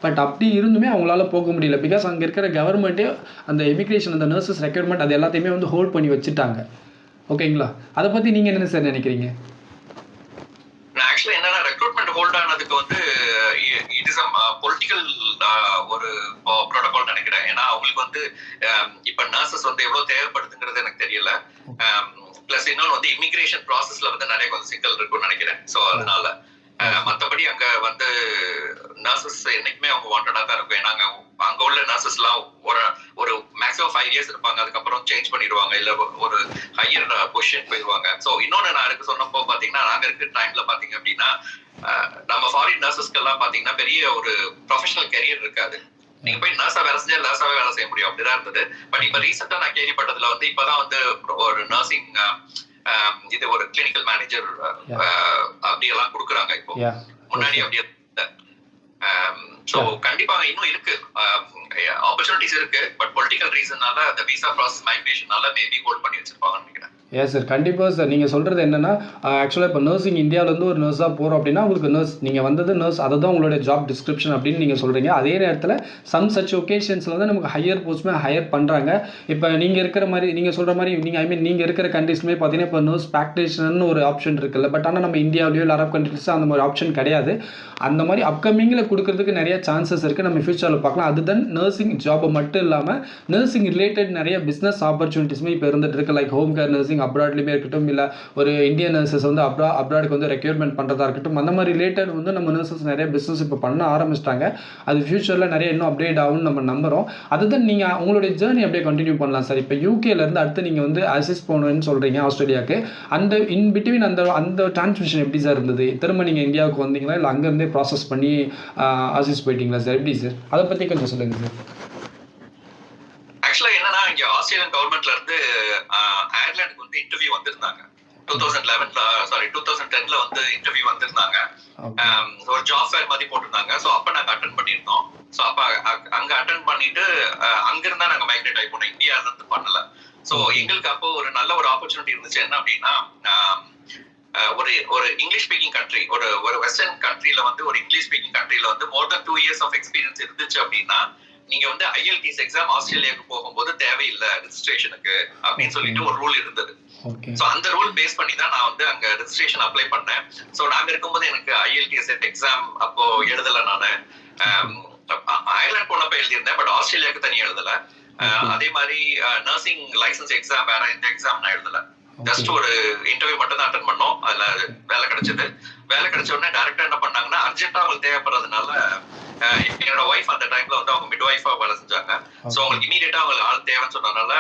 Speaker 1: பட் அப்படி இருந்துமே அவங்களால போக முடியல. பிகாஸ் அங்கே இருக்கிற கவர்மெண்ட்டே அந்த இமிக்ரேஷன் அந்த நர்சஸ் ரெக்யர்மெண்ட் அது எல்லாத்தையுமே வந்து ஹோல்ட் பண்ணி வச்சுட்டாங்க. ஓகேங்களா? அதை பற்றி நீங்கள் என்ன சார் நினைக்கிறீங்க?
Speaker 2: ஆக்சுவலி என்னன்னா ரெக்ரூட்மெண்ட் ஹோல்ட் ஆனதுக்கு வந்து இட் இஸ் பொலிட்டிக்கல் ஒரு ப்ரோட்டோகால் நினைக்கிறேன். ஏன்னா அவங்களுக்கு வந்து இப்ப நர்சஸ் வந்து எவ்வளவு தேவைப்படுதுங்கிறது எனக்கு தெரியல. பிளஸ் இன்னொன்று வந்து இமிகிரேஷன் ப்ராசஸ்ல வந்து நிறைய கொஞ்சம் சிக்கல் இருக்கும்னு நினைக்கிறேன். ஸோ அதனால மற்றபடி அங்க வந்து நர்சஸ் என்னைக்குமே அவங்க வாண்டடா தான் இருக்கும். ஏன்னா அங்க உள்ள நர்சஸ் எல்லாம் ஒரு மேக்ஸிமம் 5 இயர்ஸ் இருப்பாங்க, அதுக்கப்புறம் சேஞ்ச் பண்ணிடுவாங்க, இல்ல ஒரு ஹையர் பொசிஷன் போயிடுவாங்க. ஸோ இன்னொன்னு நான் இருக்கு சொன்னப்போ பாத்தீங்கன்னா நாங்க இருக்கிற டைம்ல பாத்தீங்க அப்படின்னா நம்ம ஃபாரின் நர்சஸ்க்கு எல்லாம் பாத்தீங்கன்னா பெரிய ஒரு ப்ரொஃபஷனல் கெரியர் இருக்காது. நீங்க போய் நர்ஸா வேலை செஞ்சா நர்ஸாவே வேலை செய்ய முடியும், அப்படிதான் இருந்தது. பட் இப்ப ரீசெண்டா நான் கேள்விப்பட்டதுல வந்து இப்பதான் வந்து ஒரு நர்சிங் இது ஒரு கிளினிக்கல் மேனேஜர் அப்படியெல்லாம் கொடுக்குறாங்க. இப்போ முன்னாடி அப்படியே ஸோ கண்டிப்பாக இன்னும் இருக்கு, ஆப்பர்ச்சுனிட்டிஸ் இருக்கு. பட் பொலிட்டிக்கல் ரீசன்னால அந்த விசா ப்ராசஸ் மைக்ரேஷனால மேபி ஹோல்ட் பண்ணி வச்சிருப்பாங்கன்னு நினைக்கிறேன்.
Speaker 1: எஸ் சார், கண்டிப்பாக சார். நீங்கள் சொல்கிறது என்னென்னா ஆக்சுவலாக இப்போ நர்சிங் இந்தியாவிலேருந்து ஒரு நர்ஸாக போகிறோம் அப்படின்னா உங்களுக்கு நர்ஸ் நீங்கள் வந்தது நர்ஸ் அதை தான் உங்களுடைய ஜாப் டிஸ்கிரிப்ஷன் அப்படின்னு நீங்கள் சொல்கிறீங்க. அதே நேரத்தில் சம் சச் ஒகேஷன்ஸில் வந்து நமக்கு ஹையர் போஸ்ட்டுமே ஹையர் பண்ணுறாங்க. இப்போ நீங்கள் இருக்கிற மாதிரி நீங்கள் சொல்கிற மாதிரி நீங்கள் இருக்கிற கண்ட்ரீஸ்மே பார்த்தீங்கன்னா இப்போ நர்ஸ் ப்ராக்டிஷனர்னு ஒரு ஆப்ஷன் இருக்குல்ல. பட் ஆனால் நம்ம இந்தியாவிலேயோ இல்லை அரப் கண்ட்ரீஸோ அந்த மாதிரி ஆப்ஷன் கிடையாது. அந்த மாதிரி அப்கமிங்கில் கொடுக்கறதுக்கு நிறைய சான்சஸ் இருக்குது, நம்ம ஃபியூச்சரில் பார்க்கலாம். அதுதான் நர்சிங் ஜாபை மட்டும் இல்லாமல் நர்சிங் ரிலேட்டட் நிறைய பிஸ்னஸ் ஆப்பர்ச்சுனிட்டிஸுமே இப்போ இருந்துட்டு இருக்கு. லைக் ஹோம் கேர் நர்சிங் அப்ராட்லேயுமே இருக்கட்டும், இல்லை ஒரு இந்தியன் நர்சஸ் வந்து அப்ராடுக்கு வந்து ரெக்யூர்மெண்ட் பண்ணுறதா இருக்கட்டும், அந்த மாதிரி ரிலேட்டட் வந்து நம்ம நர்சஸ் நிறைய பிஸ்னஸ் இப்போ பண்ண ஆரம்பிச்சிட்டாங்க. அது ஃபியூச்சரில் நிறைய இன்னும் அப்டேட் ஆகும்னு நம்ம நம்புகிறோம். அதுதான் நீங்கள் உங்களுடைய ஜேர்னி அப்படியே கண்டினியூ பண்ணலாம் சார். இப்போ யூகேலேருந்து அடுத்து நீங்கள் வந்து அசிஸ்ட் போகணுன்னு சொல்கிறீங்க ஆஸ்திரேலியாவுக்கு. அந்த இன் பிட்வீன் அந்த டிரான்ஸ்மிஷன் எப்படி சார் இருந்தது? திரும்ப நீங்கள் இந்தியாவுக்கு வந்தீங்களா இல்லை அங்கேருந்தே ப்ராசஸ் பண்ணி அசிஸ்ட் போயிட்டீங்களா சார்? எப்படி சார் அதை பற்றி கொஞ்சம் சொல்லுங்கள் சார்.
Speaker 2: ஆக்சுவலா என்னன்னா இங்க ஆஸ்திரேலியன் கவர்மெண்ட்ல இருந்து அயர்லாந்துக்கு வந்து இன்டர்வியூ வந்திருந்தாங்க. 2010ல வந்து இன்டர்வியூ வந்திருந்தாங்க. ஒரு ஜாப் ஃபேர் மாதிரி போட்டிருந்தாங்க. ஸோ அப்ப நாங்க அட்டென்ட் பண்ணியிருந்தோம். ஸோ அப்ப அங்க அட்டென்ட் பண்ணிட்டு அங்க இருந்தா நாங்க மைக்ரேட் ஆகி போனோம், இந்தியால இருந்து பண்ணல. ஸோ எங்களுக்கு அப்போ ஒரு நல்ல ஒரு ஆப்பர்ச்சுனிட்டி இருந்துச்சு. என்ன அப்படின்னா ஒரு இங்கிலீஷ் ஸ்பீக்கிங் கண்ட்ரி, ஒரு வெஸ்டர்ன் கண்ட்ரில வந்து ஒரு இங்கிலீஷ் ஸ்பீக்கிங் கண்ட்ரில வந்து மோர் தென் 2 இயர்ஸ் ஆஃப் எக்ஸ்பீரியன்ஸ் இருந்துச்சு அப்படின்னா நீங்க வந்து ஐஎல்டிஎஸ் எக்ஸாம் ஆஸ்திரேலியாவுக்கு போகும்போது தேவையில்லை ரெஜிஸ்ட்ரேஷனுக்கு அப்படின்னு சொல்லிட்டு ஒரு ரூல் இருந்தது. சோ அந்த ரூல் பேஸ் பண்ணி தான் நான் வந்து அங்க ரெஜிஸ்ட்ரேஷன் அப்ளை பண்ணேன். சோ நாங்க இருக்கும்போது எனக்கு ஐஎல்டிஎஸ் எக்ஸாம் அப்போ எழுதல. நானு அயர்லாந்து போனப்ப எழுதியிருந்தேன், பட் ஆஸ்திரேலியாவுக்கு தனியா எழுதல. அதே மாதிரி நர்சிங் லைசன்ஸ் எக்ஸாம் வேற எந்த எக்ஸாம் நான் எழுதல. ஜஸ்ட் ஒரு இன்டர்வியூ மட்டும் தான் அட்டென்ட் பண்ணோம். அதுல வேலை கிடைச்சது. வேலை கிடைச்ச உடனே டைரக்டா என்ன பண்ணாங்கன்னா அர்ஜென்ட்டா அவங்களுக்கு தேவைப்படுறதுனால என்னோட ஒய்ஃப் அந்த டைம்ல வந்து அவங்க மிட் ஒய்ஃபா வேலை செஞ்சாங்க. சோ அவங்களுக்கு இமீடியட்டா அவங்களுக்கு ஆள் தேவைன்னு சொன்னதுனால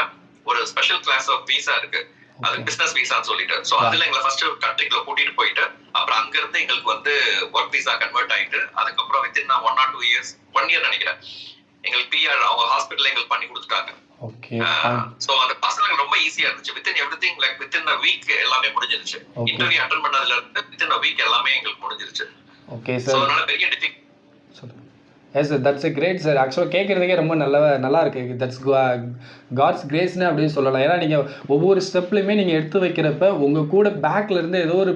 Speaker 2: ஒரு ஸ்பெஷல் கிளாஸ் ஆஃப் வீசா இருக்கு, அது பிசினஸ் வீசான்னு சொல்லிட்டு. சோ அதுல எங்களை ஃபர்ஸ்ட் கண்ட்ரிக்குள்ள கூட்டிட்டு போயிட்டு அப்புறம் அங்க இருந்து எங்களுக்கு வந்து ஒர்க் வீசா கன்வெர்ட் ஆயிட்டு அதுக்கப்புறம் வித்தின் 1 or 2 years 1 year நினைக்கிறேன் எங்களுக்கு பிஆர் அவங்க ஹாஸ்பிட்டல்ல எங்களுக்கு பண்ணி கொடுத்துட்டாங்க. சோ அந்த பசங்க ரொம்ப ஈஸியா இருந்துச்சு. Within everything like within a week எல்லாமே முடிஞ்சிருச்சு. இன்டர்வியூ அட்டெண்ட் பண்ணதுல இருந்து வித்தின் a week எல்லாமே எங்களுக்கு முடிஞ்சிருச்சு. Okay sir. சோ அதனால பெரிய difficult.
Speaker 1: Yes sir, that's a great sir. ஆக்சுவலாக கேட்குறதுக்கே ரொம்ப நல்லா இருக்குது. தட்ஸ் காட்ஸ் கிரேஸ்னு அப்படின்னு சொல்லலாம். ஏன்னா நீங்கள் ஒவ்வொரு ஸ்டெப்லையுமே நீங்கள் எடுத்து வைக்கிறப்ப உங்கள் கூட பேக்கில் இருந்து ஏதோ ஒரு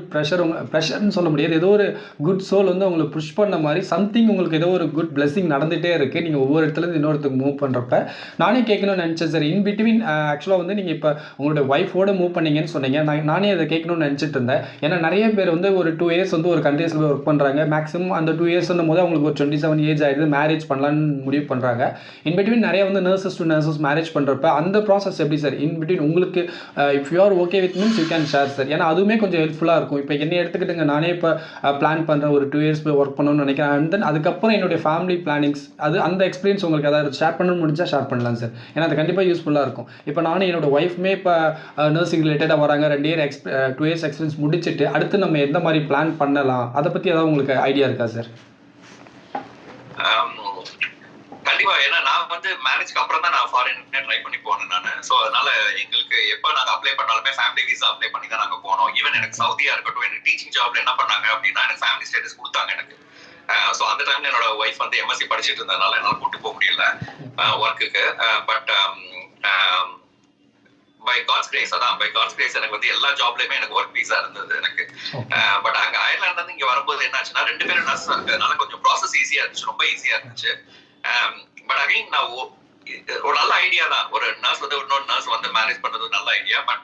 Speaker 1: ப்ரெஷர்னு சொல்ல முடியாது, ஏதோ ஒரு குட் சோல் வந்து உங்களுக்கு புஷ் பண்ண மாதிரி சம்திங் உங்களுக்கு ஏதோ ஒரு குட் பிளெஸிங் நடந்துகிட்டே இருக்குது நீங்கள் ஒவ்வொரு இடத்துலேருந்து இன்னொருத்துக்கு மூவ் பண்ணுறப்ப. நானே கேட்கணும்னு நினச்சேன் சார். இன் பிட்வீன் ஆக்சுவலாக வந்து நீங்கள் இப்போ உங்களோட ஒய்ஃபோட மூவ் பண்ணீங்கன்னு சொன்னீங்க. நானே அதை கேட்கணும்னு நினச்சிட்டு இருந்தேன். ஏன்னா நிறைய பேர் வந்து ஒரு 2 years வந்து ஒரு கண்ட்ரீஸில் போய் ஒர்க் பண்ணுறாங்க. மேக்ஸிமம் அந்த 2 years போது அவங்களுக்கு ஒரு 27 ஏஜ் ஆகிடுது, மேரேஜ் பண்ணலான்னு முடிவு பண்ணுறாங்க. இன் பிட்வீன் நிறைய வந்து நர்சஸ் டு நர்சஸ் மேரேஜ் பண்ணுறப்ப அந்த ப்ராசஸ் எப்படி சார்? இன் பிட்வீன் உங்களுக்கு if you are okay with means you can share sir. ஏன்னா அதுவுமே கொஞ்சம் ஹெல்ப்ஃபுல்லாக இருக்கும். இப்போ என்னை எடுத்துக்கிட்டுங்க, நானே இப்போ பிளான் பண்ணுறேன் ஒரு 2 years போய் ஒர்க் பண்ணணும்னு நினைக்கிறேன். அண்ட் தென் அதுக்கப்புறம் என்னுடைய ஃபேமிலி பிளானிங்ஸ் அந்த எக்ஸ்பீரியன்ஸ் உங்களுக்கு ஏதாவது ஷேர் பண்ணணும்னு முடிஞ்சால் ஷேர் பண்ணலாம் சார். ஏன்னா அது கண்டிப்பாக யூஸ்ஃபுல்லாக இருக்கும். இப்போ நானும் என்னோட ஒய்ஃப்மே இப்போ நர்சிங் ரிலேட்டடாக வராங்க. 2 years எக்ஸ்பீரியன்ஸ் முடிச்சுட்டு அடுத்து நம்ம எந்த மாதிரி பிளான் பண்ணலாம், அதை பற்றி ஏதாவது உங்களுக்கு ஐடியா இருக்கா சார்?
Speaker 2: கண்டிப்பா. ஏன்னா நான் வந்து மேரேஜ்க்கு அப்புறம் தான் நான் ஃபாரின் ட்ரை பண்ணி போனேன் நானு. சோ அதனால எங்களுக்கு எப்ப நாங்க அப்ளை பண்ணாலுமே ஃபேமிலி விசா அப்ளை பண்ணி தான் நாங்க போனோம். ஈவன் எனக்கு சவுதியா இருக்கட்டும், எனக்கு டீச்சிங் ஜாப்ல என்ன பண்ணாங்க அப்படின்னா எனக்கு ஃபேமிலி ஸ்டேட்டஸ் கொடுத்தாங்க எனக்கு. சோ அந்த டைம்ல என்னோட ஒய்ஃப் வந்து எம்எஸ்சி படிச்சுட்டு இருந்ததுனால என்னால கூட்டு போக முடியல ஒர்க்குக்கு. பட் பை காட்ஸ் கிரேஸ் அதான் பை காட்ஸ் கிரேஸ் எனக்கு வந்து எல்லா ஜாப்லயுமே எனக்கு ஒர்க் வீசா இருந்தது எனக்கு. பட் அங்க அயர்லாந்துல இருந்து இங்க வரும்போது என்ன ஆச்சுன்னா 2 பேரும் நர்ஸ் இருக்கிறதுனால கொஞ்சம் ப்ராசஸ் ஈஸியா இருந்துச்சு, ரொம்ப ஈஸியா இருந்துச்சு. பட் அகைன் நான் ஒரு நல்ல ஐடியா தான், ஒரு நர்ஸ் வந்து இன்னொரு நர்ஸ் வந்து மேனேஜ் பண்றது ஒரு நல்ல idea. But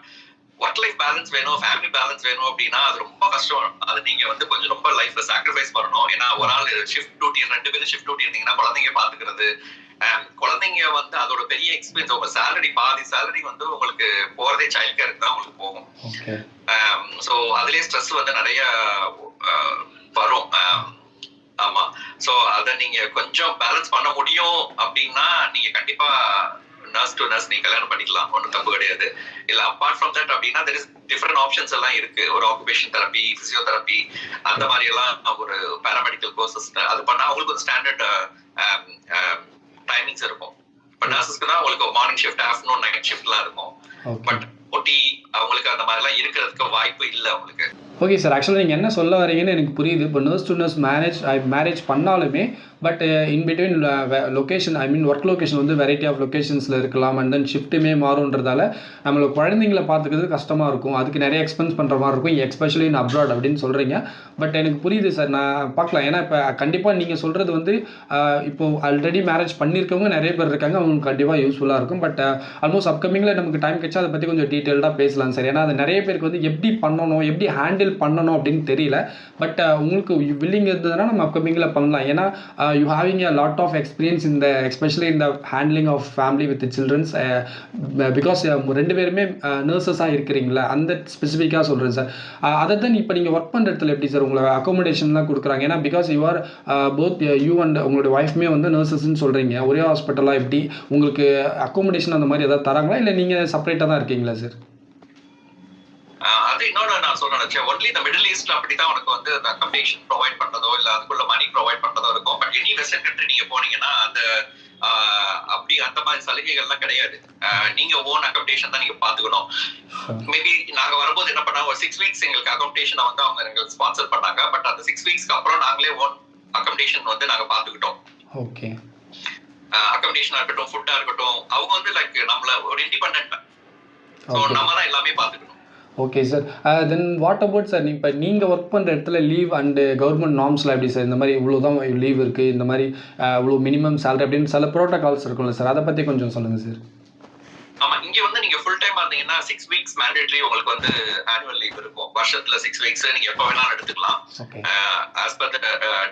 Speaker 2: work life balance வேணும், ஃபேமிலி பேலன்ஸ் வேணும் அப்படின்னா அது ரொம்ப கஷ்டம். அது நீங்க வந்து கொஞ்சம் ரொம்ப லைஃப்ல சாக்ரிஃபைஸ் பண்ணணும். ஏன்னா ஒரு ஆள் ஷிஃப்ட் டியூட்டி, 2 பேரும் ஷிஃப்ட் டியூட்டி இருந்தீங்கன்னா குழந்தைங்க பாத்துக்கிறது, குழந்தைங்க வந்து அதோட பெரிய எக்ஸ்பென்ஸ். உங்க சேலரி பாதி சேலரி வந்து உங்களுக்கு போறதே சைல்ட் கேருக்கு தான் உங்களுக்கு போகும். ஸோ அதுலயே ஸ்ட்ரெஸ் வந்து நிறைய வரும். ஆமா, ஸோ அதை நீங்க கொஞ்சம் பேலன்ஸ் பண்ண முடியும் அப்படின்னா நீங்க கண்டிப்பா நர்ஸ் டு நர்ஸ் நீங்க கல்யாணம் பண்ணிக்கலாம், ஒன்றும் தப்பு கிடையாது. இல்ல அப்பார்ட் ஃப்ரம் தட் அப்படின்னா தெர் இஸ் டிஃபரெண்ட் ஆப்ஷன்ஸ் எல்லாம் இருக்கு. ஒரு ஆக்குபேஷன் தெரப்பி, பிசியோதெரப்பி, அந்த மாதிரி எல்லாம் ஒரு பேராமெடிக்கல் கோர்சஸ் அது பண்ணா அவங்களுக்கு ஒரு ஸ்டாண்டர்ட் டைமிங்ஸ் இருக்கும். இப்போ நர்சஸ்க்கு தான் உங்களுக்கு மார்னிங் ஷிஃப்ட், ஆஃப்டர்நூன், நைட் ஷிஃப்ட்லாம் இருக்கும். பட் ஓடி அவங்களுக்கு அந்த மாதிரிலாம் இருக்கிறதுக்கு வாய்ப்பு இல்லை அவங்களுக்கு.
Speaker 1: ஓகே சார், ஆக்சுவலாக நீங்கள் என்ன சொல்ல வரீங்கன்னு எனக்கு புரியுது. இப்போ நர்ஸ் டு நர்ஸ் மேரேஜ் பண்ணாலுமே but in between location, I mean work location வந்து வெரைட்டி ஆஃப் லொக்கேஷன்ஸில் இருக்கலாம். அண்ட் தென் ஷிஃப்ட்டுமே மாறுன்றதால நம்மளுக்கு குழந்தைங்களை பார்த்துக்கிறது கஷ்டமாக இருக்கும், அதுக்கு நிறைய எக்ஸ்பென்ஸ் பண்ணுற மாதிரி இருக்கும், எஸ்பெஷலி இன் அப்ராட் அப்படின்னு சொல்கிறீங்க. பட் எனக்கு புரியுது சார், நான் பார்க்கலாம். ஏன்னா இப்போ கண்டிப்பாக நீங்கள் சொல்கிறது வந்து இப்போது ஆல்ரெடி மேரேஜ் பண்ணியிருக்கவங்க நிறைய பேர் இருக்காங்க, அவங்களுக்கு கண்டிப்பாக யூஸ்ஃபுல்லாக இருக்கும். பட் ஆல்மோஸ்ட் அப்கமிங்கில் நமக்கு டைம் கிடைச்சா அதை பற்றி கொஞ்சம் டீட்டெயில்டாக பேசலாம் சார். ஏன்னா அது நிறைய பேருக்கு வந்து எப்படி பண்ணணும், எப்படி ஹேண்டில் பண்ணணும் அப்படின்னு தெரியல. பட் உங்களுக்கு வில்லிங் இருந்ததுன்னா நம்ம அப்கமிங்கில் பண்ணலாம். ஏன்னா you having a lot of experience in the especially in the handling of family with the children's because 2 பேருமே நர்சஸாக இருக்கிறீங்களா, அந்த ஸ்பெசிஃபிக்காக சொல்கிறேன் சார். அதர் தென் இப்போ நீங்கள் ஒர்க் பண்ணுற இடத்துல எப்படி சார் உங்களுக்கு அக்கோமடேஷன்லாம் கொடுக்குறாங்க? ஏன்னா because you are both you and உங்களுடைய ஒய்ஃப்மே வந்து நர்சஸ்ன்னு சொல்கிறீங்க, ஒரே ஹாஸ்பிட்டலாக எப்படி உங்களுக்கு அக்கோமடேஷன் அந்த மாதிரி ஏதாவது தராங்களா, இல்லை நீங்கள் செப்பரேட்டாக தான் இருக்கீங்களா சார்?
Speaker 2: அது இன்னொன்று நான் சொல்ல நினைச்சேன். ஒன்லி இந்த மிடில் ஈஸ்ட்ல அப்படிதான் உனக்கு வந்து அந்த அக்கமடேஷன் ப்ரொவைட் பண்றதோ இல்ல அதுக்குள்ள மணி ப்ரொவைட் பண்றதோ இருக்கும். பட் எனி வெஸ்டர்ன் கண்ட்ரி நீங்க போனீங்கன்னா அந்த அப்படி அந்த மாதிரி சலுகைகள்லாம் கிடையாது. நீங்க ஓன் அக்கமடேஷன் தான் நீங்க பாத்துக்கணும். மேபி நாங்க வரும்போது என்ன பண்ணாங்க, ஒரு 6 வீக்ஸ் எங்களுக்கு அக்கமடேஷன் வந்து அவங்க எங்களுக்கு ஸ்பான்சர் பண்ணாங்க. பட் அந்த 6 வீக்ஸ்க்கு அப்புறம் நாங்களே ஓன் அக்கமடேஷன் வந்து நாங்க பாத்துக்கிட்டோம்.
Speaker 1: ஓகே,
Speaker 2: அக்கமடேஷனா இருக்கட்டும், ஃபுட்டா இருக்கட்டும், அவங்க வந்து லைக் நம்மள ஒரு இண்டிபெண்டன்ட், ஸோ நம்ம தான் எல்லாமே பாத்துக்கணும்.
Speaker 1: Okay sir. Then what about sir, இப்போ நீங்கள் ஒர்க் பண்ணுற இடத்துல லீவ் அண்டு கவர்மெண்ட் நார்ம்ஸ்லாம் எப்படி சார்? இந்த மாதிரி இவ்வளோ தான் லீவ் இருக்குது, இந்த மாதிரி இவ்வளோ மினிமம் சேலரி அப்படின்னு சில ப்ரோட்டோகால்ஸ் இருக்கும்ல சார், அதை பற்றி கொஞ்சம் சொல்லுங்கள் சார்.
Speaker 2: ஆமா, இங்க வந்து நீங்க ஃபுல் டைம் இருந்தீங்கன்னா 6 வீக்ஸ் மேண்டேட்டரி உங்களுக்கு வந்து ஆனுவல் லீவ் இருக்கும். வருஷத்துல 6 வீக்ஸ் நீங்க எப்ப வேணாலும் எடுத்துக்கலாம். ஆஸ் பர் த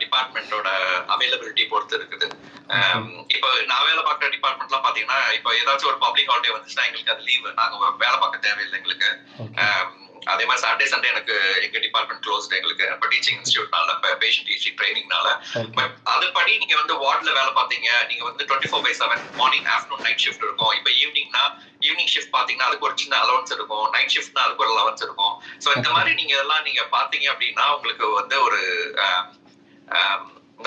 Speaker 2: டிபார்ட்மெண்டோட அவைலபிலிட்டி பொறுத்து இருக்குது. இப்போ நான் வேலை பார்க்குற டிபார்ட்மெண்ட்லாம் பாத்தீங்கன்னா இப்போ ஏதாச்சும் ஒரு பப்ளிக் ஹாலிடே வந்துச்சுன்னா எங்களுக்கு அது லீவ், நாங்க வேலை பார்க்க தேவையில்லை எங்களுக்கு. அதே மாதிரி சாட்டர்டே சண்டே எனக்கு எங்க டிபார்ட்மெண்ட் க்ளோஸ்ட் எங்களுக்கு. இப்போ டீச்சிங் இன்ஸ்டியூட்னால, பேஷண்ட் டீச்சிங் ட்ரைனிங்னால. பட் அதுபடி நீங்க வந்து வார்ட்ல வேலை பார்த்தீங்க, நீங்க வந்து 24/7 மார்னிங், ஆஃப்டர்நூன், நைட் ஷிஃப்ட் இருக்கும். இப்போ ஈவினிங்னா ஈவினிங் ஷிஃப்ட் பாத்தீங்கன்னா அதுக்கு ஒரு சின்ன அலவன்ஸ் இருக்கும், நைட் ஷிஃப்ட்னா அதுக்கு ஒரு அலவன்ஸ் இருக்கும். ஸோ இந்த மாதிரி நீங்க இதெல்லாம் நீங்க பாத்தீங்க அப்படின்னா உங்களுக்கு வந்து ஒரு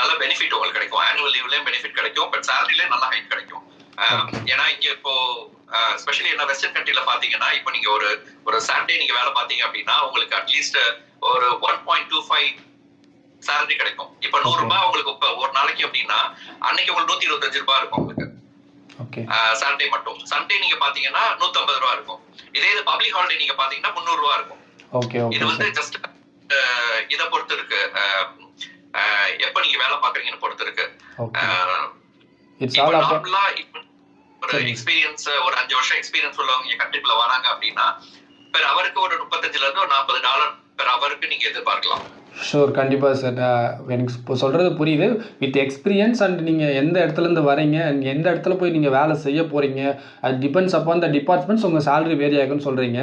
Speaker 2: நல்ல பெனிஃபிட் உங்களுக்கு கிடைக்கும். ஆனுவல் லீவ்லயும் பெனிஃபிட் கிடைக்கும், பட் சேலரிலயும் நல்ல ஹைக் கிடைக்கும். ஏன்னா இங்க இப்போ ஸ்பெஷலி என்ன வெஸ்டர்ன் கண்ட்ரில பாத்தீங்கன்னா இப்போ நீங்க ஒரு சாட்டர்டே நீங்க வேலை பாத்தீங்க அப்படின்னா உங்களுக்கு அட்லீஸ்ட் ஒரு 1.25 சேலரி கிடைக்கும். இப்ப 100 ரூபாய் உங்களுக்கு இப்ப ஒரு நாளைக்கு அப்படின்னா அன்னைக்கு உங்களுக்கு 125 ரூபாய் இருக்கும் உங்களுக்கு சாட்டர்டே மட்டும். சண்டே நீங்க பாத்தீங்கன்னா 150 ரூபாய் இருக்கும். இதே இது பப்ளிக் ஹாலிடே நீங்க பாத்தீங்கன்னா 300 ரூபாய் இருக்கும். இது வந்து ஜஸ்ட் இதை பொறுத்து இருக்கு, எப்ப நீங்க வேலை பாக்குறீங்கன்னு பொறுத்து இருக்கு. நார்மலா ஒரு எக்ஸ்பீரியன்ஸ், ஒரு 5 வருஷம் எக்ஸ்பீரியன்ஸ் உள்ளவங்க கண்ட்ரிக்குள்ள வராங்க அப்படின்னா பெர் அவருக்கு ஒரு $35 to $40 பெர் அவருக்கு நீங்க எதிர்பார்க்கலாம்.
Speaker 1: ஷூர், கண்டிப்பாக சார். எனக்கு இப்போ சொல்கிறது புரியுது. வித் எக்ஸ்பீரியன்ஸ் அண்ட் நீங்கள் எந்த இடத்துலேருந்து வரீங்க, எந்த இடத்துல போய் நீங்கள் வேலை செய்ய போகிறீங்க, அது டிபெண்ட்ஸ் அப்பான் த டிபார்ட்மெண்ட்ஸ் உங்கள் சேலரி வேரி ஆகுன்னு சொல்கிறீங்க.